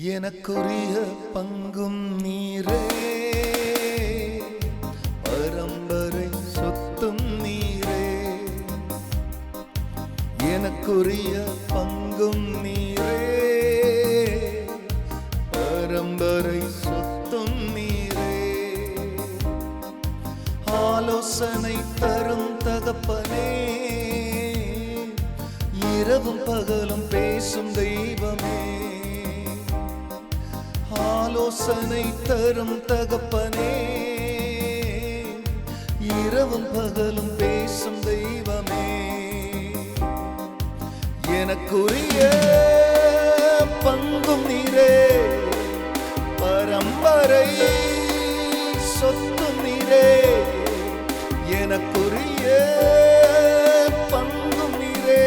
எனக்குரிய பங்கும் நீரே, பரம்பரை சொத்தும் நீரே. எனக்குரிய பங்கும் நீரே, பரம்பரை சொத்தும் நீரே. ஆலோசனை தரும் தகப்பனே, இரவும் பகலும் பேசும் தெய்வமே. ஆலோசனை தரும் தகப்பனே, இரவும் பகலும் பேசும் தெய்வமே. எனக்குரிய பங்கும் நீரே, பரம்பரை சொத்தும் நீரே. எனக்குரிய பங்கும் நீரே,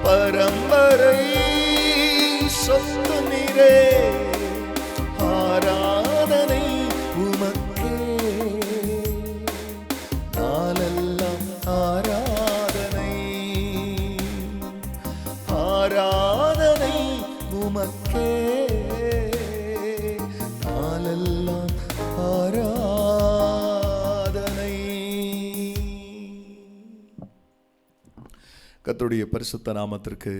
பரம்பரை சொத்து நீரே. ஆராதனை உமக்கே, நாளெல்லாம் ஆராதனை. ஆராதனை உமக்கே, நாளெல்லாம் ஆராதனை. கர்த்தருடைய பரிசுத்த நாமத்திற்கு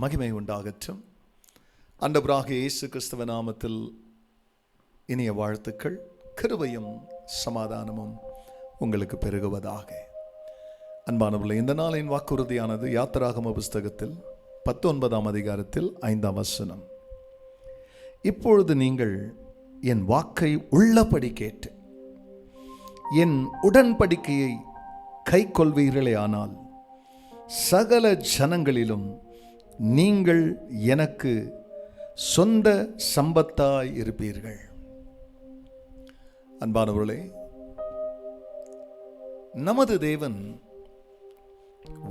மகிமை உண்டாகட்டும். ஆண்டவராகிய இயேசு கிறிஸ்துவ நாமத்தில் இனிய வாழ்த்துக்கள். கிருபையும் சமாதானமும் உங்களுக்கு பெருகுவதாக. அன்பானவர்களே, இந்த நாளின் வாக்குறுதியானது யாத்திராகம புஸ்தகத்தில் 19ஆம் அதிகாரத்தில் 5ஆம் வசனம். இப்பொழுது நீங்கள் என் வாக்கை உள்ளபடி கேட்டு என் உடன்படிக்கையை கை கொள்வீர்களே, ஆனால் சகல ஜனங்களிலும் நீங்கள் எனக்கு சொந்த சம்பத்தாய் இருப்பீர்கள். அன்பானவர்களே, நமது தேவன்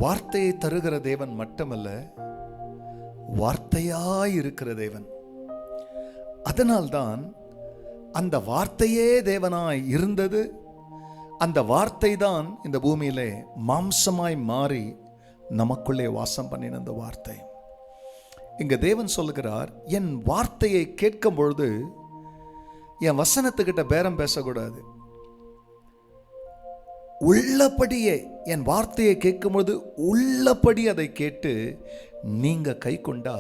வார்த்தையை தருகிற தேவன் மட்டுமல்ல, வார்த்தையாய் இருக்கிற தேவன். அதனால்தான் அந்த வார்த்தையே தேவனாய் இருந்தது. அந்த வார்த்தை தான் இந்த பூமியிலே மாம்சமாய் மாறி நமக்குள்ளே வாசம் பண்ணின அந்த வார்த்தை. இங்க தேவன் சொல்லுகிறார், என் வார்த்தையை கேட்கும் பொழுது என் வசனத்துக்கிட்ட பேரம் பேசக்கூடாது. உள்ளபடியே என் வார்த்தையை கேட்கும்போது உள்ளபடி அதை கேட்டு நீங்க கை கொண்டா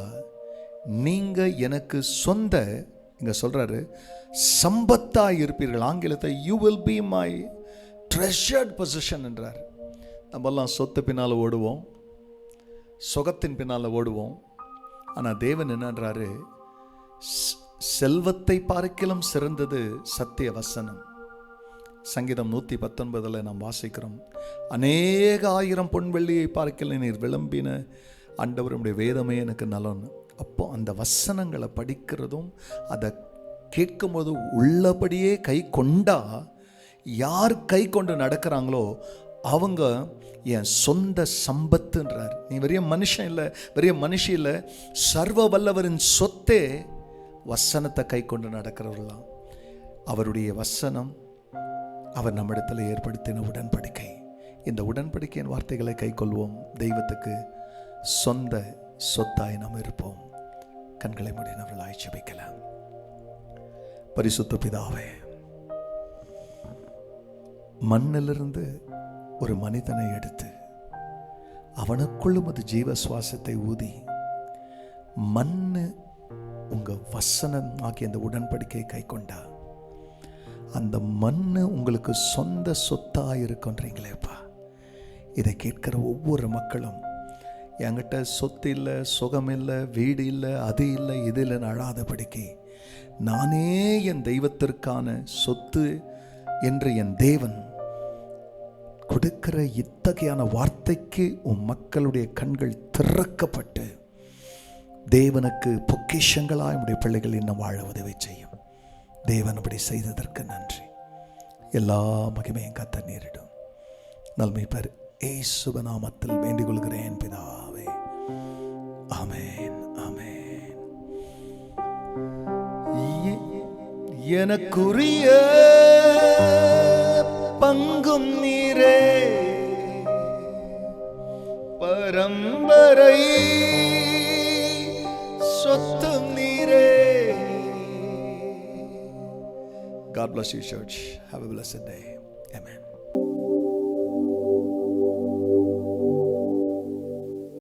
நீங்க எனக்கு சொந்த, இங்க சொல்றாரு, சம்பத்தாய் இருப்பீர்கள். ஆங்கிலத்தை you will be my treasured position என்றார். நம்மெல்லாம் சொத்து பின்னால் ஓடுவோம், சுகத்தின் பின்னால் ஓடுவோம். ஆனால் தேவன் என்னன்றாரு, செல்வத்தை பார்க்கிலும் சிறந்தது சத்திய வசனம். சங்கீதம் 119 நாம் வாசிக்கிறோம், அநேக ஆயிரம் பொன் வெள்ளியை பார்க்கல நீர் விளம்பின ஆண்டவருடைய வேதமே எனக்கு நலன்னு. அப்போ அந்த வசனங்களை படிக்கிறதும் அதை கேட்கும்போது உள்ளபடியே கை கொண்டா, யார் கை கொண்டு நடக்கிறாங்களோ அவங்க என் சொந்த சம்பத்துன்றார். நீ வெறிய மனுஷன் இல்லை, வெறிய மனுஷி இல்லை, சர்வ வல்லவரின் சொத்தே வசனத்தை கை கொண்டு நடக்கிறவர்களாம். அவருடைய வசனம் அவர் நம்மிடத்தில் ஏற்படுத்தின உடன்படிக்கை. இந்த உடன்படிக்கையின் வார்த்தைகளை கை கொள்வோம். தெய்வத்துக்கு சொந்த சொத்தாய் நாம் இருப்போம். கண்களை மூடினவர்களாய் ஜெபிக்கலாம். பரிசுத்த பிதாவே, மண்ணிலிருந்து ஒரு மனிதனை எடுத்து அவனுக்குள்ளும் அது ஜீவ சுவாசத்தை ஊதி மண்ணு உங்க வசனம் ஆகிய அந்த உடன்படிக்கையை கை கொண்டா அந்த மண்ணு உங்களுக்கு சொந்த சொத்தாக இருக்குன்றீங்களேப்பா. இதை கேட்கிற ஒவ்வொரு மக்களும் என்கிட்ட சொத்து இல்லை, சுகம் இல்லை, வீடு இல்லை, அது இல்லை, இது இல்லைன்னு அழாதபடிக்கு, நானே என் தெய்வத்திற்கான சொத்து என்று என் தேவன் கொடுக்கிற இத்தகையான வார்த்தைக்கு உன் மக்களுடைய கண்கள் திறக்கப்பட்டு தேவனுக்கு பொக்கிஷங்களாக நம்முடைய பிள்ளைகள் இன்னும் வாழ உதவி செய்யும். தேவன் அப்படி செய்ததற்கு நன்றி. எல்லா மகிமையும் கர்த்தர் நேரிடும். நல்மை பெற இயேசுவின் நாமத்தில் வேண்டிக் கொள்கிறேன் பிதாவே. ஆமென், ஆமென். எனக்குரிய பங்கும் நீரே, பரம்பரை சொத்தும் நீரே. God bless you, church. Have a blessed day. Amen.